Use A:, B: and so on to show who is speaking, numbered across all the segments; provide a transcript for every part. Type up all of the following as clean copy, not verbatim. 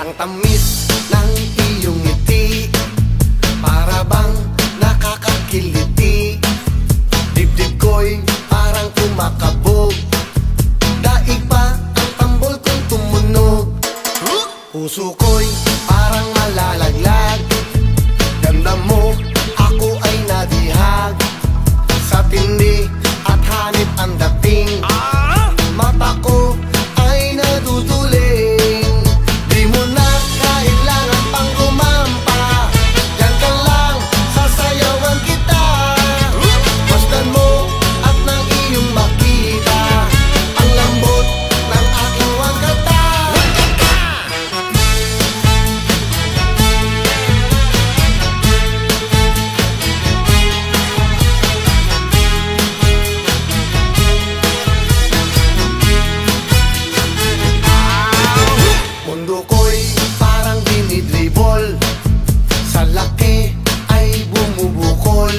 A: Ang tamis ng iyong ngiti, para bang nakakakiliti. Dibdib ko'y parang kumakabog, daig pa ang tambol kong tumunog. Puso ko'y parang malalaglag, damdam mo ako ay nadihag. Sa tindi at hanip ang dating, mata ko ay naduduling. Di mo na kailangan pang gumampa, yan ka lang, sasayawan kita. Masdan mo at nang iyong makita ang lambot ng aking wagata. Mundo ko'y parang dinidribol, sa laki ay bumubukol.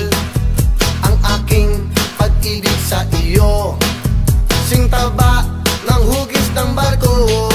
A: Ang aking pag-ibig sa iyo, singtaba ng hugis ng barko.